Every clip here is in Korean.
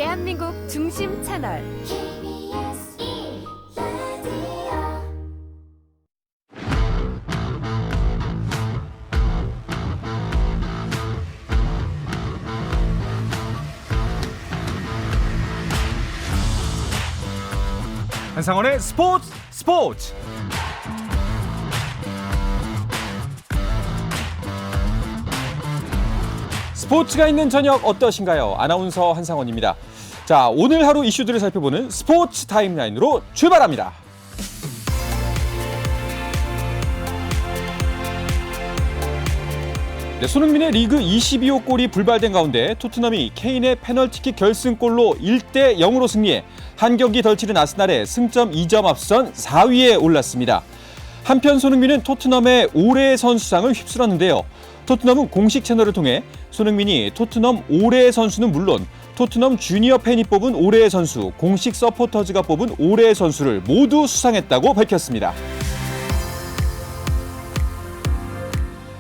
대한민국 중심 채널 KBS 1라디오 한상원의 스포츠. 스포츠가 있는 저녁 어떠신가요? 아나운서 한상원입니다. 자, 오늘 하루 이슈들을 살펴보는 스포츠 타임라인으로 출발합니다. 네, 손흥민의 리그 22호 골이 불발된 가운데 토트넘이 케인의 페널티킥 결승골로 1대0으로 승리해 한 경기 덜 치른 아스날에 승점 2점 앞선 4위에 올랐습니다. 한편 손흥민은 토트넘의 올해의 선수상을 휩쓸었는데요. 토트넘은 공식 채널을 통해 손흥민이 토트넘 올해의 선수는 물론 토트넘 주니어 팬이 뽑은 올해의 선수, 공식 서포터즈가 뽑은 올해의 선수를 모두 수상했다고 밝혔습니다.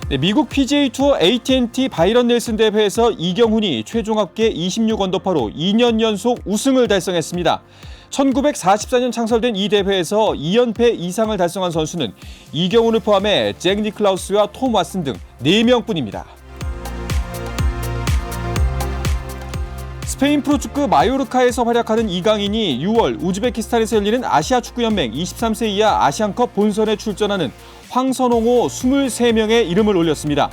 네, 미국 PGA 투어 AT&T 바이런 넬슨 대회에서 이경훈이 최종 합계 26언더파로 2년 연속 우승을 달성했습니다. 1944년 창설된 이 대회에서 2연패 이상을 달성한 선수는 이경훈을 포함해 잭 니클라우스와 톰 왓슨 등 4명뿐입니다. 스페인 프로축구 마요르카에서 활약하는 이강인이 6월 우즈베키스탄에서 열리는 아시아축구연맹 23세 이하 아시안컵 본선에 출전하는 황선홍호 23명의 이름을 올렸습니다.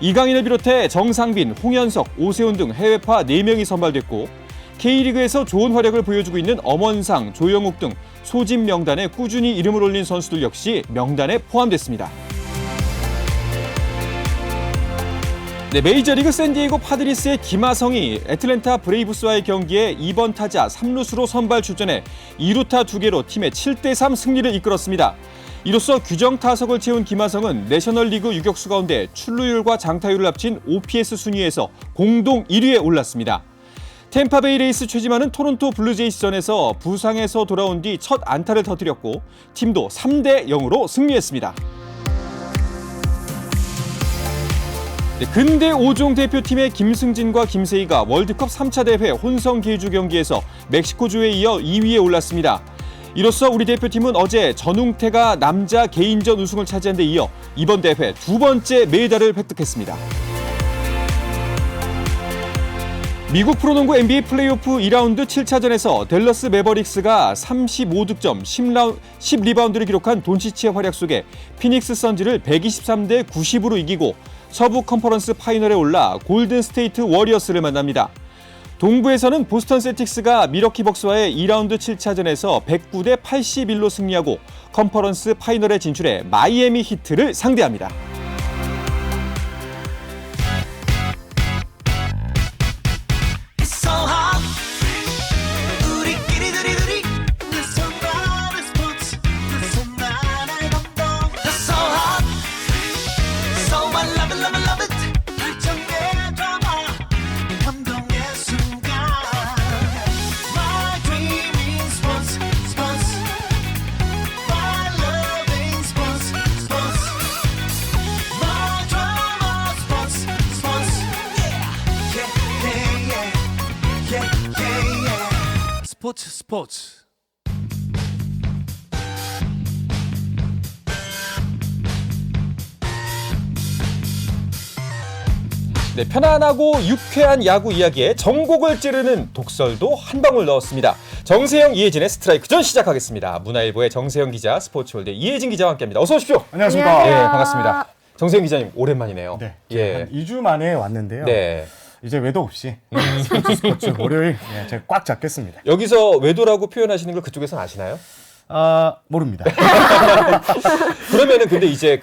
이강인을 비롯해 정상빈, 홍현석, 오세훈 등 해외파 4명이 선발됐고 K리그에서 좋은 활약을 보여주고 있는 엄원상, 조영욱 등 소집 명단에 꾸준히 이름을 올린 선수들 역시 명단에 포함됐습니다. 네, 메이저리그 샌디에이고 파드리스의 김하성이 애틀랜타 브레이브스와의 경기에 2번 타자 3루수로 선발 출전해 2루타 2개로 팀의 7대3 승리를 이끌었습니다. 이로써 규정 타석을 채운 김하성은 내셔널리그 유격수 가운데 출루율과 장타율을 합친 OPS 순위에서 공동 1위에 올랐습니다. 템파베이 레이스 최지만은 토론토 블루제이스전에서 부상에서 돌아온 뒤 첫 안타를 터뜨렸고 팀도 3대0으로 승리했습니다. 네, 근대 5종 대표팀의 김승진과 김세희가 월드컵 3차 대회 혼성 계주 경기에서 멕시코주에 이어 2위에 올랐습니다. 이로써 우리 대표팀은 어제 전웅태가 남자 개인전 우승을 차지한 데 이어 이번 대회 두 번째 메달을 획득했습니다. 미국 프로농구 NBA 플레이오프 2라운드 7차전에서 댈러스 매버릭스가 35득점, 10리바운드를 기록한 돈치치의 활약 속에 피닉스 선즈를 123대 90으로 이기고 서부 컨퍼런스 파이널에 올라 골든 스테이트 워리어스를 만납니다. 동부에서는 보스턴 셀틱스가 미러키 벅스와의 2라운드 7차전에서 109대 81로 승리하고 컨퍼런스 파이널에 진출해 마이애미 히트를 상대합니다. 스포츠. 네, 편안하고 유쾌한 야구 이야기에 전곡을 찌르는 독설도 한 방울 넣었습니다. 정세영, 이혜진의 스트라이크전 시작하겠습니다. 문화일보의 정세영 기자, 스포츠월드 이혜진 기자와 함께합니다. 어서 오십시오. 안녕하십니까. 네, 반갑습니다. 정세영 기자님 오랜만이네요. 네, 예. 한 2주 만에 왔는데요. 네. 이제 외도 없이 스포츠 월요일 제가 꽉 잡겠습니다. 여기서 외도라고 표현하시는 걸 그쪽에서는 아시나요? 모릅니다. 그러면은 근데 이제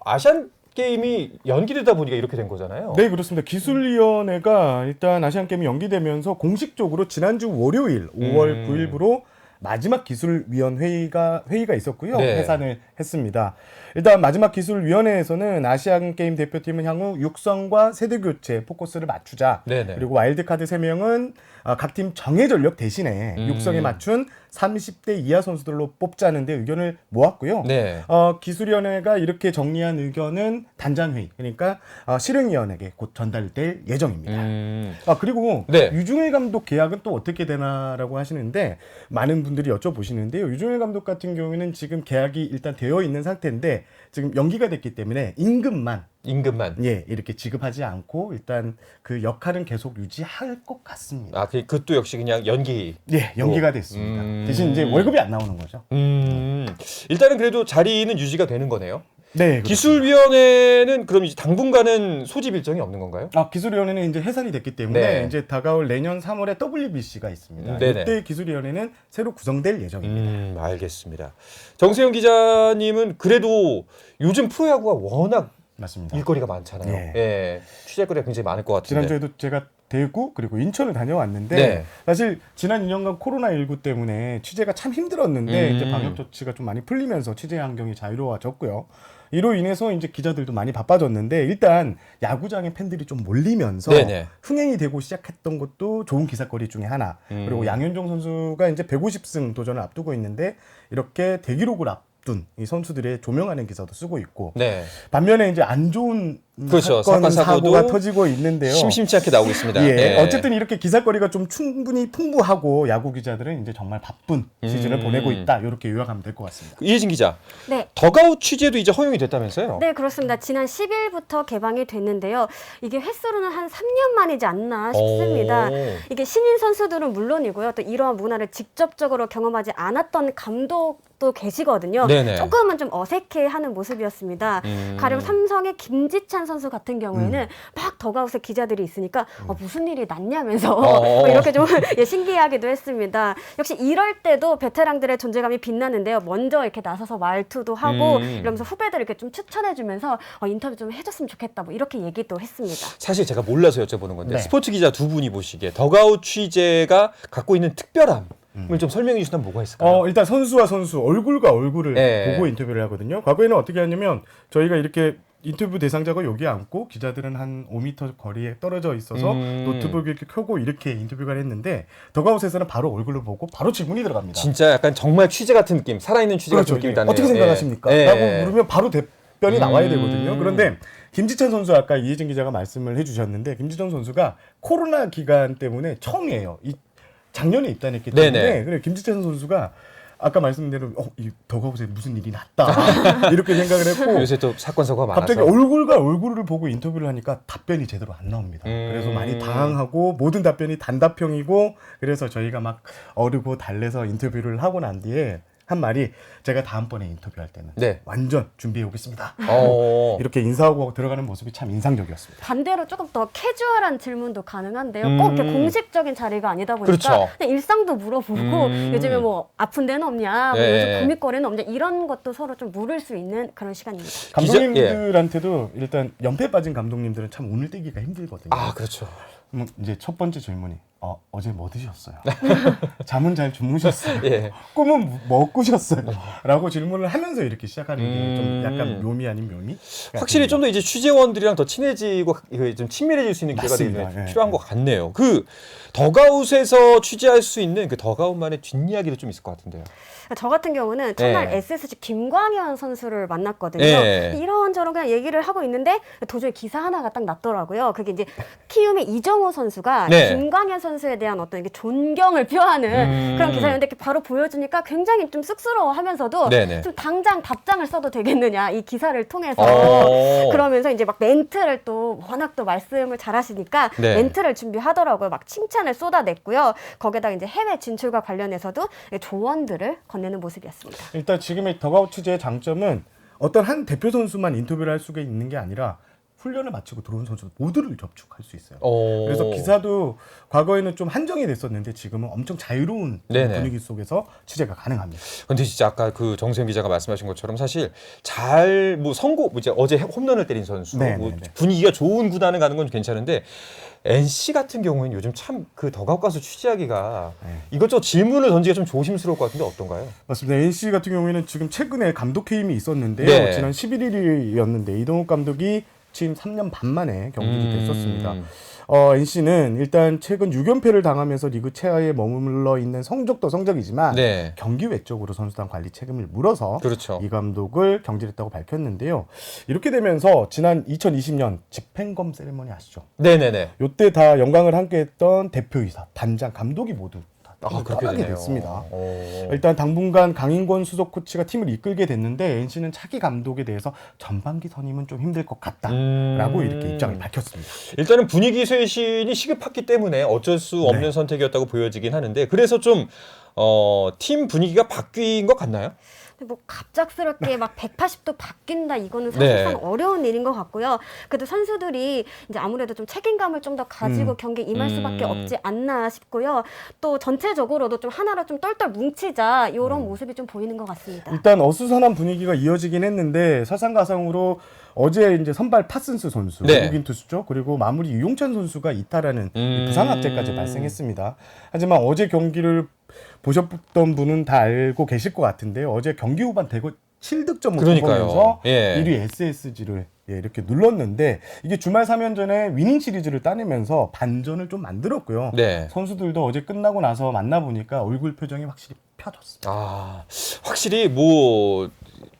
아시안 게임이 연기되다 보니까 이렇게 된 거잖아요. 네, 그렇습니다. 기술위원회가 일단 아시안게임이 연기되면서 공식적으로 지난주 월요일 5월 9일부로 마지막 기술위원 회의가 있었고요. 네. 해산을 했습니다. 일단 마지막 기술위원회에서는 아시안 게임 대표팀은 향후 육성과 세대 교체 포커스를 맞추자. 네네. 그리고 와일드카드 3명은 각 팀 정예 전력 대신에 육성에 맞춘 30대 이하 선수들로 뽑자는데 의견을 모았고요. 네. 기술위원회가 이렇게 정리한 의견은 단장회의, 그러니까 실행위원회에게 곧 전달될 예정입니다. 그리고 네. 유중일 감독 계약은 또 어떻게 되나라고 하시는데 많은 분들이 여쭤보시는데요. 유중일 감독 같은 경우에는 지금 계약이 일단 되어 있는 상태인데 지금 연기가 됐기 때문에 임금만 이렇게 지급하지 않고 일단 그 역할은 계속 유지할 것 같습니다. 아, 그것도 역시 그냥 연기. 예, 연기가 됐습니다. 대신 이제 월급이 안 나오는 거죠. 일단은 그래도 자리는 유지가 되는 거네요. 네. 기술위원회는 그럼 이제 당분간은 소집 일정이 없는 건가요? 기술위원회는 이제 해산이 됐기 때문에 네. 이제 다가올 내년 3월에 WBC가 있습니다. 네네. 이때 기술위원회는 새로 구성될 예정입니다. 알겠습니다. 정세영 기자님은 그래도 요즘 프로야구가 워낙 맞습니다. 일거리가 많잖아요. 네. 예, 취재거리가 굉장히 많을 것 같은데. 지난주에도 제가 대구 그리고 인천을 다녀왔는데 네. 사실 지난 2년간 코로나19 때문에 취재가 참 힘들었는데 이제 방역 조치가 좀 많이 풀리면서 취재 환경이 자유로워졌고요. 이로 인해서 이제 기자들도 많이 바빠졌는데 일단 야구장에 팬들이 좀 몰리면서 네네. 흥행이 되고 시작했던 것도 좋은 기사거리 중에 하나. 그리고 양현종 선수가 이제 150승 도전을 앞두고 있는데 이렇게 대기록을 앞둔 이 선수들의 조명하는 기사도 쓰고 있고 네. 반면에 이제 안 좋은 그렇죠. 사건 사고도 사고가 터지고 있는데요. 심심치 않게 나오고 있습니다. 예, 예. 어쨌든 이렇게 기사거리가 좀 충분히 풍부하고 야구 기자들은 이제 정말 바쁜 시즌을 보내고 있다. 이렇게 요약하면 될 것 같습니다. 이혜진 기자. 네. 더가웃 취재도 이제 허용이 됐다면서요? 네, 그렇습니다. 지난 10일부터 개방이 됐는데요. 이게 횟수로는 한 3년 만이지 않나 싶습니다. 이게 신인 선수들은 물론이고요. 또 이러한 문화를 직접적으로 경험하지 않았던 감독도 계시거든요. 네네. 조금은 좀 어색해하는 모습이었습니다. 가령 삼성의 김지찬 선수 같은 경우에는 막 더가웃에 기자들이 있으니까 무슨 일이 났냐면서 뭐 이렇게 좀 예, 신기하기도 했습니다. 역시 이럴 때도 베테랑들의 존재감이 빛나는데요. 먼저 이렇게 나서서 말투도 하고 이러면서 후배들 이렇게 좀 추천해주면서 인터뷰 좀 해줬으면 좋겠다. 뭐 이렇게 얘기도 했습니다. 사실 제가 몰라서 여쭤보는 건데 네. 스포츠 기자 두 분이 보시기에 더가웃 취재가 갖고 있는 특별함을 좀 설명해 주시면 뭐가 있을까요? 일단 선수와 선수 얼굴과 얼굴을 네. 보고 인터뷰를 하거든요. 과거에는 어떻게 하냐면 저희가 이렇게 인터뷰 대상자가 여기 앉고 기자들은 한 5m 거리에 떨어져 있어서 노트북 이렇게 켜고 이렇게 인터뷰를 했는데 더가웃에서는 바로 얼굴을 보고 바로 질문이 들어갑니다. 진짜 약간 정말 취재 같은 느낌, 살아있는 취재 같은 그렇죠. 느낌이 예. 나네요. 어떻게 생각하십니까? 예. 라고 물으면 바로 답변이 나와야 되거든요. 그런데 김지찬 선수 아까 이혜진 기자가 말씀을 해주셨는데 김지찬 선수가 코로나 기간 때문에 처음이에요. 작년에 입단했기 때문에 네네. 그래 김지찬 선수가 아까 말씀대로 이 더가웃에 무슨 일이 났다 이렇게 생각을 했고 요새 또 사건 사고가 많아서 갑자기 얼굴과 얼굴을 보고 인터뷰를 하니까 답변이 제대로 안 나옵니다. 그래서 많이 당황하고 모든 답변이 단답형이고 그래서 저희가 막 어르고 달래서 인터뷰를 하고 난 뒤에 한 말이 제가 다음번에 인터뷰할 때는 네. 완전 준비해 오겠습니다. 이렇게 이렇게 인사하고 들어가는 모습이 참 인상적이었습니다. 반대로 조금 더 캐주얼한 질문도 가능한데요. 꼭 이렇게 공식적인 자리가 아니다 보니까 그렇죠. 그냥 일상도 물어보고 요즘에 뭐 아픈 데는 없냐, 뭐 예. 요즘 고민거리는 없냐 이런 것도 서로 좀 물을 수 있는 그런 시간입니다. 감독님들한테도 일단 연패 빠진 감독님들은 참 오늘 떼기가 힘들거든요. 아, 그렇죠. 이제 첫 번째 질문이 어제 뭐 드셨어요? 잠은 잘 주무셨어요? 예. 꿈은 뭐 꾸셨어요? 라고 질문을 하면서 이렇게 시작하는 게 좀 약간 묘미 아닌 묘미? 확실히 좀 더 이제 취재원들이랑 더 친해지고 좀 친밀해질 수 있는 기회가 맞습니다. 되게 예. 필요한 것 같네요. 그 더가웃에서 취재할 수 있는 그 더가웃만의 뒷이야기도 좀 있을 것 같은데요. 저 같은 경우는 첫날 예. SSG 김광현 선수를 만났거든요. 예. 이런저런 그냥 얘기를 하고 있는데 도저히 기사 하나가 딱 났더라고요. 그게 이제 키움의 이정호 선수가 네. 김광현 선수에 대한 어떤 이게 존경을 표하는 그런 기사였는데 이렇게 바로 보여주니까 굉장히 좀 쑥스러워하면서도 네네. 좀 당장 답장을 써도 되겠느냐 이 기사를 통해서 그러면서 이제 막 멘트를 또 워낙 또 말씀을 잘하시니까 네. 멘트를 준비하더라고요. 막 칭찬을 쏟아냈고요. 거기다가 이제 해외 진출과 관련해서도 조언들을 건네는 모습이었습니다. 일단 지금의 더가웃 취재의 장점은 어떤 한 대표 선수만 인터뷰를 할 수가 있는 게 아니라 훈련을 마치고 들어온 선수 모두를 접촉할 수 있어요. 오. 그래서 기사도 과거에는 좀 한정이 됐었는데 지금은 엄청 자유로운 네네. 분위기 속에서 취재가 가능합니다. 근데 진짜 아까 그 정세영 기자가 말씀하신 것처럼 사실 잘 뭐 이제 어제 홈런을 때린 선수 네, 뭐 네, 네. 분위기가 좋은 구단을 가는 건 괜찮은데 NC 같은 경우에는 요즘 참 그 더가웃 가서 취재하기가 네. 이것저것 질문을 던지기가 좀 조심스러울 것 같은데 어떤가요? 맞습니다. NC 같은 경우에는 지금 최근에 감독 해임이 있었는데요. 네. 지난 11일이었는데 이동욱 감독이 취임 3년 반 만에 경질이 됐었습니다. NC는 일단 최근 6연패를 당하면서 리그 최하에 머물러 있는 성적도 성적이지만 네. 경기 외적으로 선수단 관리 책임을 물어서 그렇죠. 이 감독을 경질했다고 밝혔는데요. 이렇게 되면서 지난 2020년 집행검 세리머니 아시죠? 네네네. 이때 다 영광을 함께했던 대표이사, 단장, 감독이 모두 다 그렇게 떠나게 되네요. 됐습니다. 오. 일단 당분간 강인권 수석 코치가 팀을 이끌게 됐는데 NC는 차기 감독에 대해서 전반기 선임은 좀 힘들 것 같다라고 이렇게 입장을 밝혔습니다. 일단은 분위기 쇄신이 시급했기 때문에 어쩔 수 없는 네. 선택이었다고 보여지긴 하는데 그래서 좀 팀 분위기가 바뀐 것 같나요? 근데 뭐 갑작스럽게 막 180도 바뀐다 이거는 네. 사실상 어려운 일인 것 같고요. 그래도 선수들이 이제 아무래도 좀 책임감을 좀 더 가지고 경기에 임할 수밖에 없지 않나 싶고요. 또 전체적으로도 좀 하나로 좀 똘똘 뭉치자 이런 모습이 좀 보이는 것 같습니다. 일단 어수선한 분위기가 이어지긴 했는데 설상가상으로 어제 이제 선발 파슨스 선수, 네. 외국인 투수죠. 그리고 마무리 유용찬 선수가 이탈하는 부상 악재까지 발생했습니다. 하지만 어제 경기를 보셨던 분은 다 알고 계실 것 같은데요. 어제 경기 후반 대거 7득점을 그러니까요. 뽑으면서 예. 1위 SSG를 이렇게 눌렀는데 이게 주말 3연전에 위닝 시리즈를 따내면서 반전을 좀 만들었고요. 네. 선수들도 어제 끝나고 나서 만나보니까 얼굴 표정이 확실히 펴졌습니다. 확실히 뭐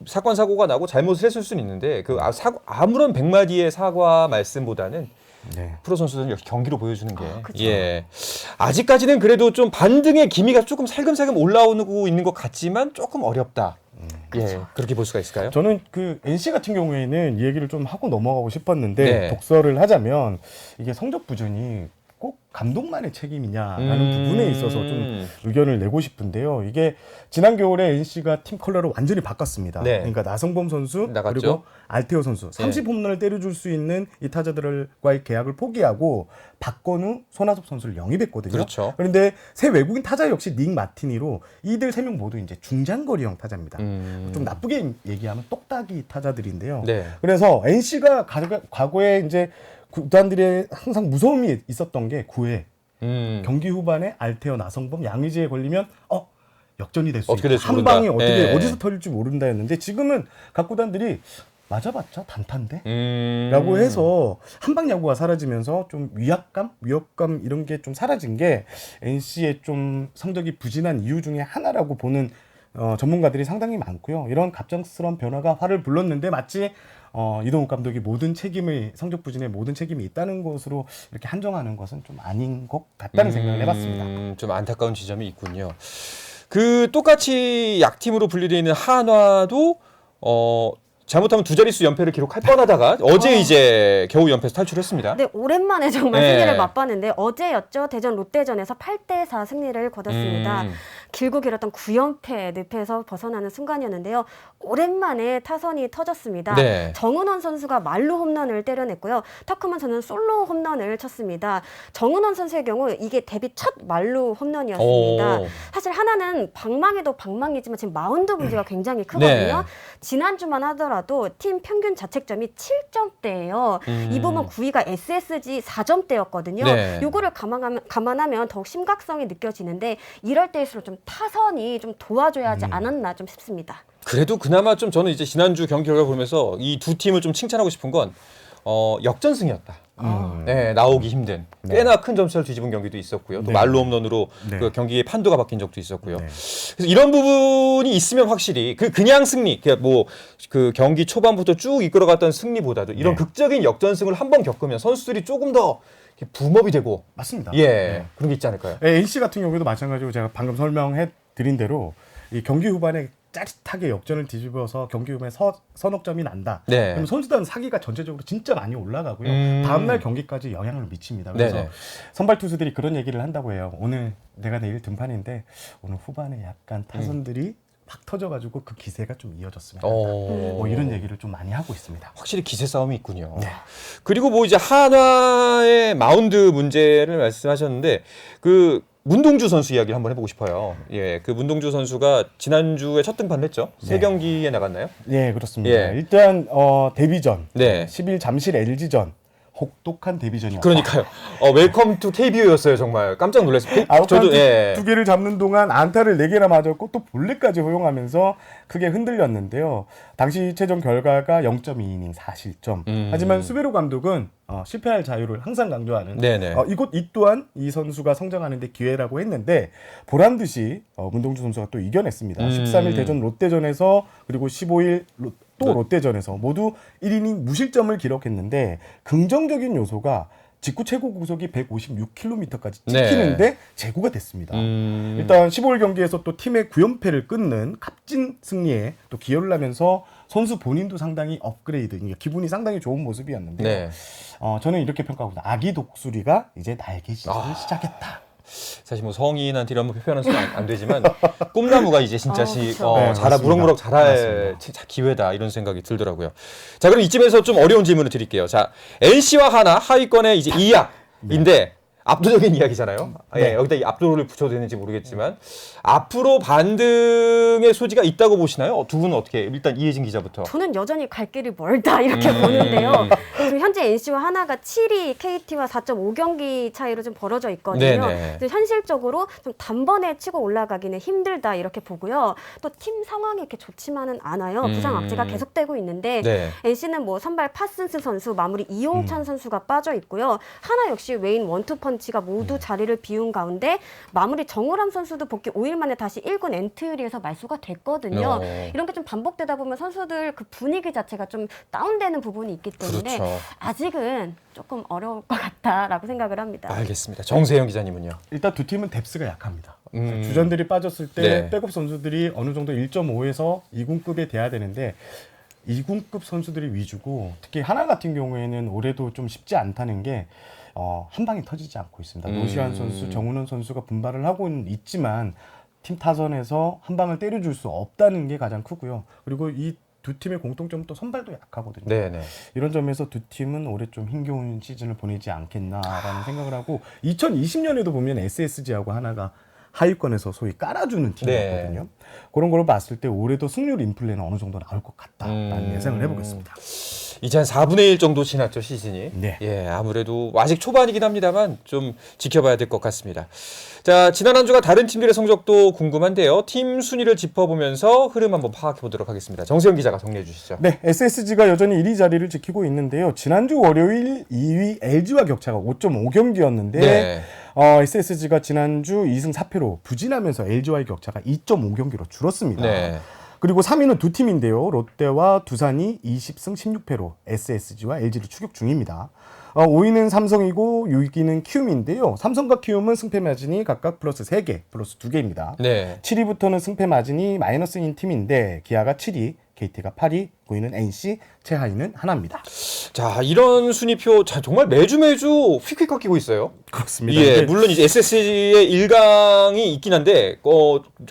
사건 사고가 나고 잘못을 했을 수는 있는데 그 아무런 100마디의 사과 말씀보다는 네. 프로 선수들은 역시 경기로 보여주는 게 그쵸. 예. 아직까지는 그래도 좀 반등의 기미가 조금 살금살금 올라오고 있는 것 같지만 조금 어렵다. 예, 그렇게 볼 수가 있을까요? 저는 그 NC 같은 경우에는 이 얘기를 좀 하고 넘어가고 싶었는데 네. 독서를 하자면 이게 성적 부진이 꼭 감독만의 책임이냐라는 부분에 있어서 좀 의견을 내고 싶은데요. 이게 지난 겨울에 NC가 팀 컬러를 완전히 바꿨습니다. 네. 그러니까 나성범 선수 나갔죠. 그리고 알테오 선수 30홈런을 때려줄 수 있는 이 타자들과의 계약을 포기하고 박건우, 손아섭 선수를 영입했거든요. 그렇죠. 그런데 새 외국인 타자 역시 닉 마티니로 이들 3명 모두 이제 중장거리형 타자입니다. 좀 나쁘게 얘기하면 똑딱이 타자들인데요. 네. 그래서 NC가 과거에 이제 구단들의 항상 무서움이 있었던 게 9회 경기 후반에 알테어, 나성범, 양의지에 걸리면 역전이 될 수 어떻게 있다. 될지 한 모른다. 방이 어떻게 예. 어디서 터질지 모른다였는데 지금은 각 구단들이 맞아봤자 단타인데? 음. 라고 해서 한방 야구가 사라지면서 좀 위압감 이런 게 좀 사라진 게 NC의 좀 성적이 부진한 이유 중에 하나라고 보는 전문가들이 상당히 많고요. 이런 갑작스러운 변화가 화를 불렀는데 마치 이동욱 감독이 성적 부진에 모든 책임이 있다는 것으로 이렇게 한정하는 것은 좀 아닌 것 같다는 생각을 해봤습니다. 좀 안타까운 지점이 있군요. 그 똑같이 약팀으로 분류되어 있는 한화도 잘못하면 두 자릿수 연패를 기록할 뻔하다가 어제 이제 겨우 연패에서 탈출했습니다. 네, 오랜만에 정말 네. 승리를 맛봤는데 어제였죠. 대전 롯데전에서 8대4 승리를 거뒀습니다. 길고 길었던 9연패 늪에서 벗어나는 순간이었는데요. 오랜만에 타선이 터졌습니다. 네. 정은원 선수가 말루 홈런을 때려냈고요. 터크만 선수는 솔로 홈런을 쳤습니다. 정은원 선수의 경우 이게 데뷔 첫 말루 홈런이었습니다. 오. 사실 하나는 방망이도 방망이지만 지금 마운드 문제가 굉장히 크거든요. 네. 지난주만 하더라도 팀 평균 자책점이 7점대예요. 이 부분 9위가 SSG 4점대였거든요. 네. 요거를 감안하면 더욱 심각성이 느껴지는데 이럴 때일수록 좀 타선이 좀 도와줘야 하지 않았나 좀 싶습니다. 그래도 그나마 좀 저는 이제 지난주 경기 결과 보면서 이 두 팀을 좀 칭찬하고 싶은 건 역전승이었다. 네, 나오기 힘든 꽤나 큰 점수를 뒤집은 경기도 있었고요. 또 네. 말로 홈런으로 네. 그 경기의 판도가 바뀐 적도 있었고요. 네. 그래서 이런 부분이 있으면 확실히 그냥 승리, 그 경기 초반부터 쭉 이끌어갔던 승리보다도 이런 네. 극적인 역전승을 한 번 겪으면 선수들이 조금 더 이렇게 붐업이 되고 맞습니다. 예 네. 그런 게 있지 않을까요? NC 같은 경우에도 마찬가지로 제가 방금 설명해 드린 대로 이 경기 후반에 짜릿하게 역전을 뒤집어서 경기 후반에 선혹점이 난다. 네. 그럼 선수단 사기가 전체적으로 진짜 많이 올라가고요. 다음날 경기까지 영향을 미칩니다. 그래서 네네. 선발 투수들이 그런 얘기를 한다고 해요. 오늘 내가 내일 등판인데 오늘 후반에 약간 타선들이 팍 터져가지고 그 기세가 좀 이어졌으면 한다. 뭐 이런 얘기를 좀 많이 하고 있습니다. 확실히 기세 싸움이 있군요. 네. 그리고 뭐 이제 한화의 마운드 문제를 말씀하셨는데 그 문동주 선수 이야기를 한번 해보고 싶어요. 예, 그 문동주 선수가 지난주에 첫 등판을 했죠. 세 경기에 나갔나요? 네, 그렇습니다. 예. 일단 데뷔전, 네. 10일 잠실 LG전 혹독한 데뷔전이었다. 그러니까요. 웰컴 투 KBO였어요, 정말. 깜짝 놀랐어요. 저도 두 개를 잡는 동안 안타를 4개나 맞았고 또 볼넷까지 허용하면서 크게 흔들렸는데요. 당시 최종 결과가 0.2이닝 4실점. 하지만 수베로 감독은 실패할 자유를 항상 강조하는 네네. 이 또한 이 선수가 성장하는 데 기회라고 했는데 보란 듯이 문동주 선수가 또 이겨냈습니다. 13일 대전 롯데전에서 그리고 15일 또 롯데전에서 모두 1이닝 무실점을 기록했는데 긍정적인 요소가 직구 최고 구속이 156km까지 찍히는데 제구가 됐습니다. 일단 15일 경기에서 또 팀의 9연패를 끊는 값진 승리에 또 기여를 하면서 선수 본인도 상당히 업그레이드, 기분이 상당히 좋은 모습이었는데 네. 저는 이렇게 평가합니다. 아기 독수리가 이제 날개 시즌을 시작했다. 사실 뭐 성인한테 이런 거 표현은 안 되지만 꿈나무가 이제 진짜 그렇죠. 네, 자라 맞습니다. 무럭무럭 자랄 맞습니다. 기회다 이런 생각이 들더라고요. 자, 그럼 이쯤에서 좀 어려운 질문을 드릴게요. 자, NC와 하나 하위권의 이제 2약인데 압도적인 이야기잖아요. 네. 예, 여기다 이 압도를 붙여도 되는지 모르겠지만 앞으로 반등의 소지가 있다고 보시나요? 두 분은 어떻게? 일단 이혜진 기자부터. 저는 여전히 갈 길이 멀다 이렇게 보는데요. 지금 현재 NC와 하나가 7위, KT와 4.5경기 차이로 좀 벌어져 있거든요. 네네. 그래서 현실적으로 좀 단번에 치고 올라가기는 힘들다 이렇게 보고요. 또 팀 상황이 이렇게 좋지만은 않아요. 부상 악재가 계속되고 있는데 네. NC는 뭐 선발 파슨스 선수, 마무리 이용찬 선수가 빠져 있고요. 하나 역시 웨인 원투펀치가 모두 자리를 비운 가운데 마무리 정우람 선수도 복귀 5일 만에 다시 1군 엔트리에서 말소가 됐거든요. 이런 게 좀 반복되다 보면 선수들 그 분위기 자체가 좀 다운되는 부분이 있기 때문에 그렇죠. 아직은 조금 어려울 것 같다라고 생각을 합니다. 알겠습니다. 정세영 기자님은요? 일단 두 팀은 뎁스가 약합니다. 주전들이 빠졌을 때 네. 백업 선수들이 어느 정도 1.5에서 2군급에 돼야 되는데 2군급 선수들이 위주고 특히 하나 같은 경우에는 올해도 좀 쉽지 않다는 게 한 방에 터지지 않고 있습니다. 노시환 선수, 정은원 선수가 분발을 하고는 있지만 팀 타선에서 한 방을 때려줄 수 없다는 게 가장 크고요. 그리고 이 두 팀의 공통점은 또 선발도 약하거든요. 네네. 이런 점에서 두 팀은 올해 좀 힘겨운 시즌을 보내지 않겠나라는 생각을 하고 2020년에도 보면 SSG하고 하나가 하위권에서 소위 깔아주는 팀이었거든요. 네. 그런 걸 봤을 때 올해도 승률 인플레는 어느 정도 나올 것 같다라는 예상을 해보겠습니다. 이제 한 4분의 1 정도 지났죠, 시즌이. 네. 예, 아무래도 아직 초반이긴 합니다만 좀 지켜봐야 될 것 같습니다. 자, 지난 한 주가 다른 팀들의 성적도 궁금한데요. 팀 순위를 짚어보면서 흐름 한번 파악해 보도록 하겠습니다. 정세영 기자가 정리해 주시죠. 네, SSG가 여전히 1위 자리를 지키고 있는데요. 지난주 월요일 2위 LG와 격차가 5.5경기였는데 네. SSG가 지난주 2승 4패로 부진하면서 LG와의 격차가 2.5경기로 줄었습니다. 네. 그리고 3위는 두 팀인데요. 롯데와 두산이 20승 16패로 SSG와 LG를 추격 중입니다. 5위는 삼성이고 6위는 키움인데요. 삼성과 키움은 승패 마진이 각각 플러스 3개, 플러스 2개입니다. 네. 7위부터는 승패 마진이 마이너스인 팀인데 기아가 7위, KT가 8위, 9위는 NC, 최하위는 하나입니다. 자, 이런 순위표 정말 매주 휙휙 꺾이고 있어요. 그렇습니다. 예, 이게 물론 이제 SSG의 1강이 있긴 한데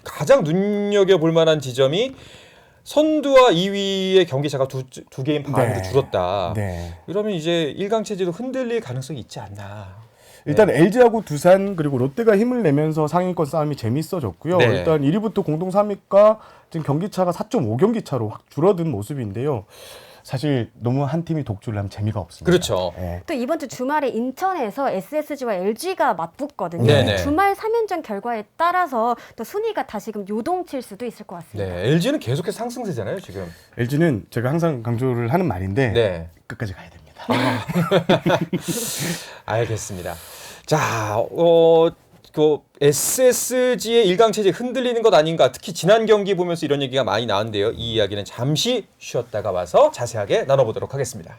가장 눈여겨볼 만한 지점이 선두와 2위의 경기차가 두 게임 반으로 네. 줄었다. 네. 이러면 이제 1강 체제도 흔들릴 가능성이 있지 않나. 일단 LG하고 두산 그리고 롯데가 힘을 내면서 상위권 싸움이 재밌어졌고요. 네. 일단 1위부터 공동 3위가 지금 경기차가 4.5경기 차로 확 줄어든 모습인데요. 사실 너무 한 팀이 독주를 하면 재미가 없습니다. 그렇죠. 예. 또 이번 주 주말에 인천에서 SSG와 LG가 맞붙거든요. 네네. 주말 3연전 결과에 따라서 또 순위가 다시금 요동칠 수도 있을 것 같습니다. 네, LG는 계속해서 상승세잖아요, 지금. LG는 제가 항상 강조를 하는 말인데 네. 끝까지 가야 됩니다. 알겠습니다. 자, 그 SSG의 1강 체제 흔들리는 것 아닌가. 특히 지난 경기 보면서 이런 얘기가 많이 나왔는데요. 이 이야기는 잠시 쉬었다가 와서 자세하게 나눠보도록 하겠습니다.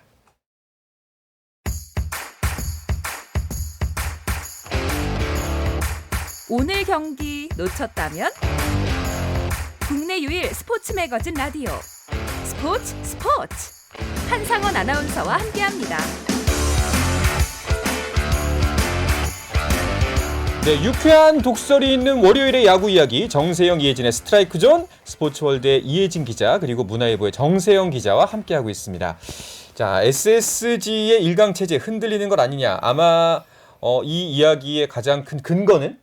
오늘 경기 놓쳤다면 국내 유일 스포츠 매거진 라디오 스포츠 한상원 아나운서와 함께합니다. 네, 유쾌한 독설이 있는 월요일의 야구 이야기 정세영 이혜진의 스트라이크 존 스포츠월드의 이혜진 기자 그리고 문화일보의 정세영 기자와 함께하고 있습니다. 자, SSG의 일강체제 흔들리는 것 아니냐. 아마 이 이야기의 가장 큰 근거는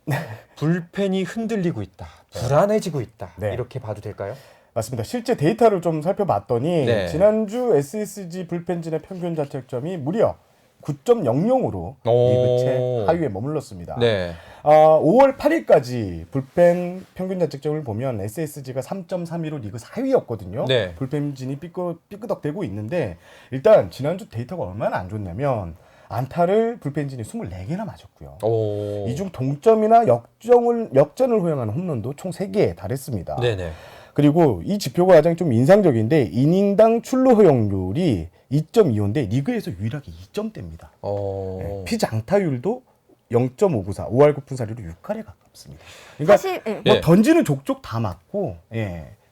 불펜이 흔들리고 있다. 불안해지고 있다. 네. 이렇게 봐도 될까요? 맞습니다. 실제 데이터를 좀 살펴봤더니 네. 지난주 SSG 불펜진의 평균 자책점이 무려 9.00으로 리그 최하위에 머물렀습니다. 네. 5월 8일까지 불펜 평균 자책점을 보면 SSG가 3.32로 리그 4위였거든요. 네. 불펜진이 삐끄덕대고 있는데 일단 지난주 데이터가 얼마나 안 좋냐면 안타를 불펜진이 24개나 맞았고요. 이 중 동점이나 역전을 허용하는 홈런도 총 3개에 달했습니다. 네네. 그리고 이 지표가 가장 좀 인상적인데 이닝당 출루 허용률이 2.25인데 리그에서 유일하게 2점대입니다. 네, 피지 안타율도 0.594, 5할 9푼 사리로 6할에 가깝습니다. 그러니까 사실 뭐 던지는 족족 다 맞고,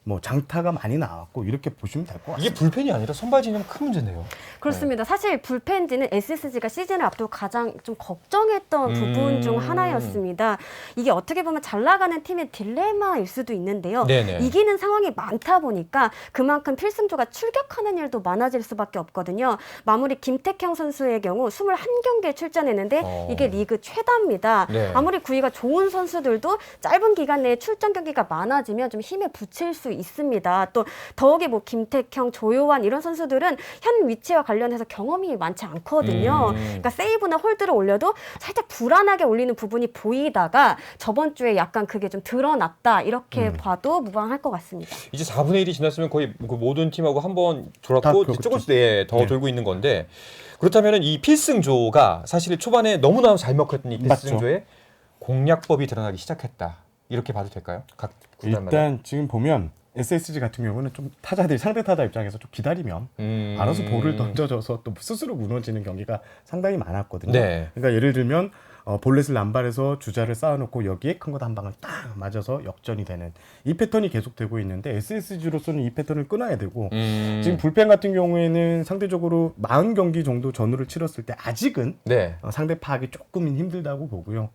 뭐 장타가 많이 나왔고 이렇게 보시면 될 것 같습니다. 이게 불펜이 아니라 선발 진영 큰 문제네요. 그렇습니다. 사실 불펜진은 SSG가 시즌을 앞두고 가장 좀 걱정했던 부분 중 하나였습니다. 이게 어떻게 보면 잘 나가는 팀의 딜레마일 수도 있는데요. 네네. 이기는 상황이 많다 보니까 그만큼 필승조가 출격하는 일도 많아질 수밖에 없거든요. 마무리 김택형 선수의 경우 21경기에 출전했는데 이게 리그 최다입니다. 네. 아무리 구위가 좋은 선수들도 짧은 기간 내에 출전 경기가 많아지면 좀 힘에 부칠 수 있습니다. 또 더욱이 뭐 김택형, 조요환 이런 선수들은 현 위치와 관련해서 경험이 많지 않거든요. 그러니까 세이브나 홀드를 올려도 살짝 불안하게 올리는 부분이 보이다가 저번 주에 약간 그게 좀 드러났다 이렇게 봐도 무방할 것 같습니다. 이제 4분의 1이 지났으면 거의 그 모든 팀하고 한번 돌았고 그렇죠. 조금씩 더 돌고 있는 건데 그렇다면 이 필승조가 사실 초반에 너무나 잘 먹혔던 이 필승조의 공략법이 드러나기 시작했다. 이렇게 봐도 될까요? 각 구단마다. 일단 지금 보면 SSG 같은 경우는 좀 타자들이 상대 타자 입장에서 좀 기다리면 알아서 볼을 던져줘서 또 스스로 무너지는 경기가 상당히 많았거든요. 네. 그러니까 예를 들면 볼넷을 남발해서 주자를 쌓아놓고 여기에 큰 것 한 방을 딱 맞아서 역전이 되는 이 패턴이 계속되고 있는데 SSG로서는 이 패턴을 끊어야 되고 지금 불펜 같은 경우에는 상대적으로 40경기 정도 전후를 치렀을 때 아직은 네. 상대 파악이 조금 힘들다고 보고요.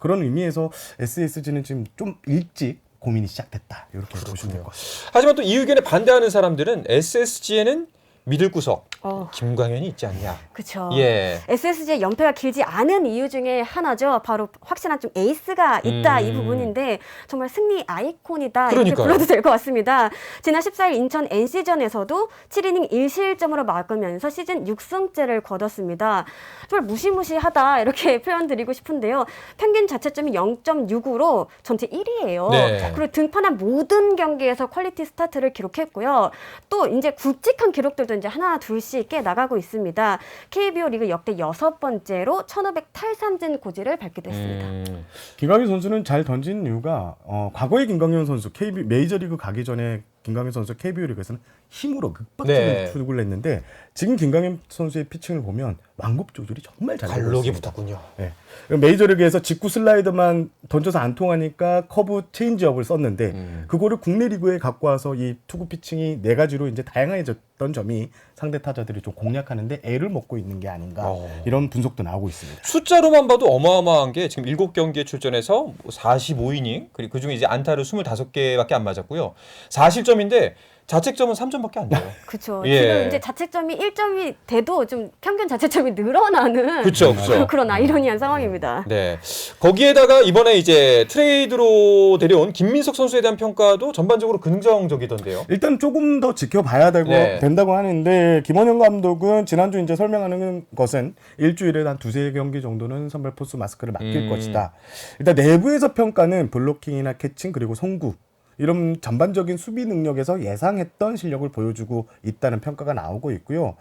그런 의미에서 SSG는 지금 좀 일찍 고민이 시작됐다. 이렇게 보시면 될 것 같습니다. 하지만 또 이 의견에 반대하는 사람들은 SSG에는 믿을 구석 김광현이 있지 않냐. 그렇죠. 예. SSG의 연패가 길지 않은 이유 중에 하나죠. 바로 확실한 좀 에이스가 있다 이 부분인데 정말 승리 아이콘이다 이렇게 그러니까요. 불러도 될 것 같습니다. 지난 14일 인천 NC전에서도 7이닝 1실점으로 막으면서 시즌 6승째를 거뒀습니다. 정말 무시무시하다 이렇게 표현드리고 싶은데요. 평균 자책점이 0.65로 전체 1위예요. 네. 그리고 등판한 모든 경기에서 퀄리티 스타트를 기록했고요. 또 이제 굵직한 기록들도 이제 하나 둘씩 꽤 나가고 있습니다. KBO 리그 역대 6번째로 1500 탈삼진 고지를 밟기도 했습니다. 김광현 선수는 잘 던진 이유가 과거의 김광현 선수 메이저리그 가기 전에 김광현 선수 KBO 리그에서는 힘으로 극박적인 투구를 했는데 지금 김광현 선수의 피칭을 보면 완급 조절이 정말 잘 되고 관록이 있습니다. 붙었군요. 네. 메이저리그에서 직구 슬라이더만 던져서 안 통하니까 커브 체인지업을 썼는데 그거를 국내 리그에 갖고 와서 이 투구 피칭이 4가지로 이제 다양해졌던 점이 상대 타자들이 좀 공략하는데 애를 먹고 있는 게 아닌가 이런 분석도 나오고 있습니다. 숫자로만 봐도 어마어마한 게 지금 7경기에 출전해서 45이닝 그리고 그중에 이제 안타를 25개밖에 안 맞았고요. 4실점인데 자책점은 3점밖에 안 돼요. 그렇죠. 예. 지금 이제 자책점이 1점이 돼도 좀 평균 자책점이 늘어나는 그렇죠. 그런 아이러니한 상황입니다. 네. 거기에다가 이번에 이제 트레이드로 데려온 김민석 선수에 대한 평가도 전반적으로 긍정적이던데요. 일단 조금 더 지켜봐야 된다고 하는데 김원형 감독은 지난주 이제 설명하는 것은 일주일에 한 2-3경기 정도는 선발 포수 마스크를 맡길 것이다. 일단 내부에서 평가는 블로킹이나 캐칭 그리고 송구 이런 전반적인 수비 능력에서 예상했던 실력을 보여주고 있다는 평가가 나오고 있고요.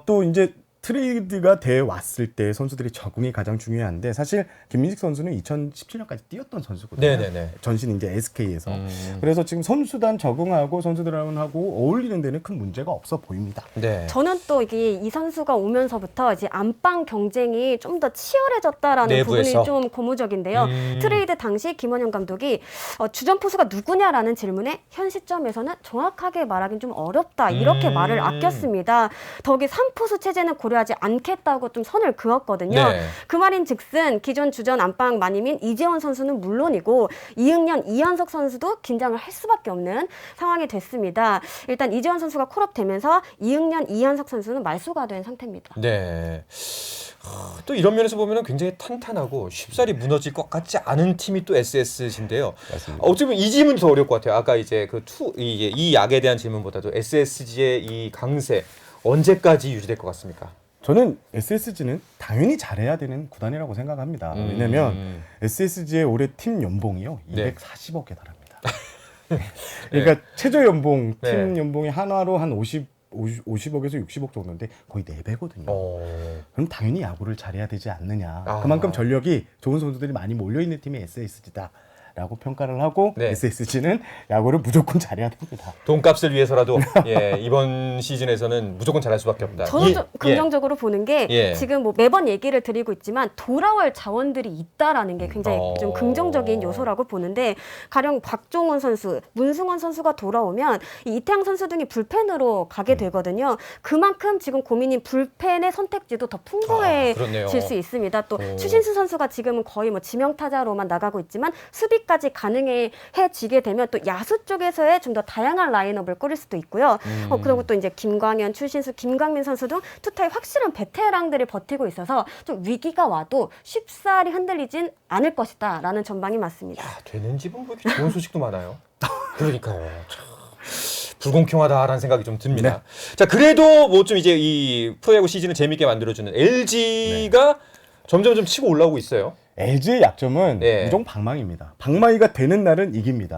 또 이제 트레이드가 돼 왔을 때 선수들이 적응이 가장 중요한데 사실 김민식 선수는 2017년까지 뛰었던 선수거든요. 네네네. 전신 이제 SK에서. 그래서 지금 선수단 적응하고 선수들하고 어울리는 데는 큰 문제가 없어 보입니다. 네. 저는 또 이게 이 선수가 오면서부터 이제 안방 경쟁이 좀 더 치열해졌다라는 내부에서? 부분이 좀 고무적인데요. 트레이드 당시 김원형 감독이 주전 포수가 누구냐라는 질문에 현 시점에서는 정확하게 말하기는 좀 어렵다 이렇게 말을 아꼈습니다. 더욱이 3포수 체제는 고려 고려하지 않겠다고 좀 선을 그었거든요. 네. 그 말인즉슨 기존 주전 안방 마님인 이재원 선수는 물론이고 이응년, 이현석 선수도 긴장을 할 수밖에 없는 상황이 됐습니다. 일단 이재원 선수가 콜업되면서 이응년, 이현석 선수는 말소가 된 상태입니다. 네. 또 이런 면에서 보면 굉장히 탄탄하고 쉽사리 무너질 것 같지 않은 팀이 또 SSG인데요. 맞습니다. 어찌 보면 이 질문이 더 어려울 것 같아요. 아까 이제 이 약에 대한 질문보다도 SSG의 이 강세 언제까지 유지될 것 같습니까? 저는 SSG는 당연히 잘해야 되는 구단이라고 생각합니다. 왜냐하면 SSG의 올해 팀 연봉이요 네. 240억에 달합니다. 그러니까 최저 연봉, 팀 네. 연봉이 한화로 한 50억에서 60억 정도인데 거의 4배거든요. 그럼 당연히 야구를 잘해야 되지 않느냐. 아. 그만큼 전력이 좋은 선수들이 많이 몰려있는 팀이 SSG다. 라고 평가를 하고 네. SSG는 야구를 무조건 잘해야 됩니다. 돈값을 위해서라도 예, 이번 시즌에서는 무조건 잘할 수밖에 없다. 저는 좀 긍정적으로 보는 게 예. 지금 뭐 매번 얘기를 드리고 있지만 돌아올 자원들이 있다라는 게 굉장히 좀 긍정적인 요소라고 보는데 가령 박종훈 선수, 문승원 선수가 돌아오면 이 이태양 선수 등이 불펜으로 가게 되거든요. 그만큼 지금 고민인 불펜의 선택지도 더 그렇네요. 풍부해질 수 있습니다. 또 추신수 선수가 지금은 거의 뭐 지명타자로만 나가고 있지만 수비까지 가능해지게 되면 또 야수 쪽에서의 좀 더 다양한 라인업을 꾸릴 수도 있고요. 그리고 또 이제 김광현, 추신수, 김강민 선수 등 투타의 확실한 베테랑들이 버티고 있어서 좀 위기가 와도 쉽사리 흔들리진 않을 것이다라는 전망이 맞습니다. 되는 집은 뭐 이렇게 좋은 소식도 많아요. 그러니까요. 참 불공평하다라는 생각이 좀 듭니다. 자, 그래도 뭐 좀 이제 이 프로야구 시즌을 재밌게 만들어주는 LG가 점점 좀 치고 올라오고 있어요. LG의 약점은 네. 무조건 방망이입니다. 방망이가 되는 날은 이깁니다.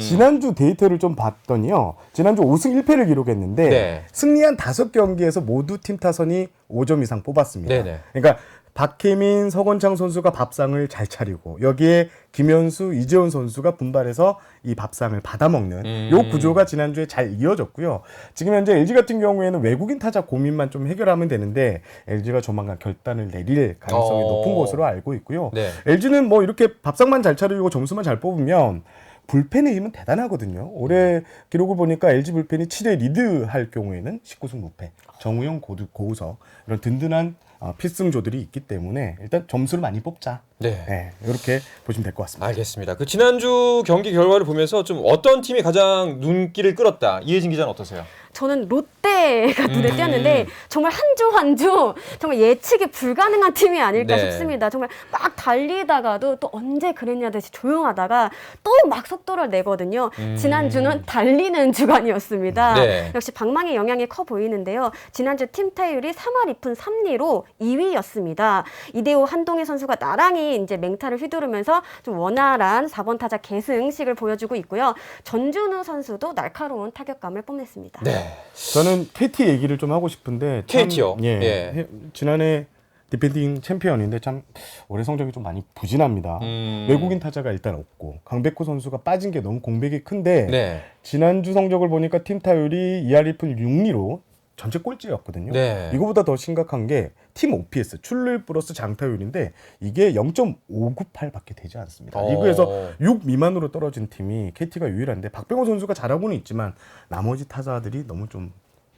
지난주 데이터를 좀 봤더니요. 지난주 5승 1패를 기록했는데 네. 승리한 5경기에서 모두 팀 타선이 5점 이상 뽑았습니다. 네네. 그러니까 박혜민, 서건창 선수가 밥상을 잘 차리고 여기에 김현수, 이재원 선수가 분발해서 이 밥상을 받아먹는 요 구조가 지난주에 잘 이어졌고요. 지금 현재 LG 같은 경우에는 외국인 타자 고민만 좀 해결하면 되는데 LG가 조만간 결단을 내릴 가능성이 높은 것으로 알고 있고요. 네. LG는 뭐 이렇게 밥상만 잘 차리고 점수만 잘 뽑으면 불펜의 힘은 대단하거든요. 올해 기록을 보니까 LG 불펜이 7회 리드할 경우에는 19승 무패, 정우영, 고우석 이런 든든한 필승조들이 있기 때문에 일단 점수를 많이 뽑자. 네. 이렇게 보시면 될 것 같습니다. 알겠습니다. 그 지난주 경기 결과를 보면서 좀 어떤 팀이 가장 눈길을 끌었다. 이혜진 기자는 어떠세요? 저는 롯데가 눈에 띄었는데 정말 한 주 한 주 정말 예측이 불가능한 팀이 아닐까 네. 싶습니다. 정말 막 달리다가도 또 언제 그랬냐 듯이 조용하다가 또 막 속도를 내거든요. 지난주는 달리는 주간이었습니다. 네. 역시 방망이 영향이 커 보이는데요. 지난주 팀 타율이 3할 2푼 3리로 2위였습니다. 이대호 한동희 선수가 나란히 이제 맹타를 휘두르면서 좀 원활한 4번 타자 계승식을 보여주고 있고요. 전준우 선수도 날카로운 타격감을 뽐냈습니다. 네. 저는 KT 얘기를 좀 하고 싶은데 참, KT요? 예. 지난해 디펜딩 챔피언인데 참 올해 성적이 좀 많이 부진합니다. 외국인 타자가 일단 없고 강백호 선수가 빠진 게 너무 공백이 큰데 네. 지난주 성적을 보니까 팀 타율이 2할 1푼 6리로 전체 꼴찌였거든요. 네. 이거보다 더 심각한 게 팀 OPS 출塁플러스 장타율인데 이게 0.598밖에 되지 않습니다. 리그에서 6 미만으로 떨어진 팀이 KT가 유일한데 박병호 선수가 잘하고는 있지만 나머지 타자들이 너무 좀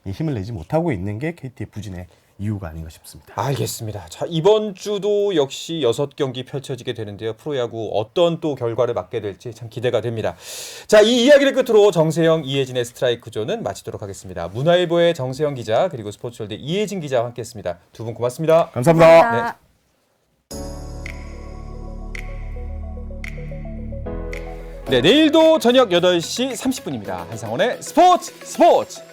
힘을 내지 못하고 있는 게 KT의 부진의 이유가 아닌가 싶습니다. 알겠습니다. 자, 이번 주도 역시 6경기 펼쳐지게 되는데요. 프로야구 어떤 또 결과를 맞게 될지 참 기대가 됩니다. 자, 이 이야기를 끝으로 정세영, 이혜진의 스트라이크 존은 마치도록 하겠습니다. 문화일보의 정세영 기자 그리고 스포츠월드 이혜진 기자와 함께했습니다. 두 분 고맙습니다. 감사합니다. 네, 내일도 저녁 8시 30분입니다. 한상원의 스포츠!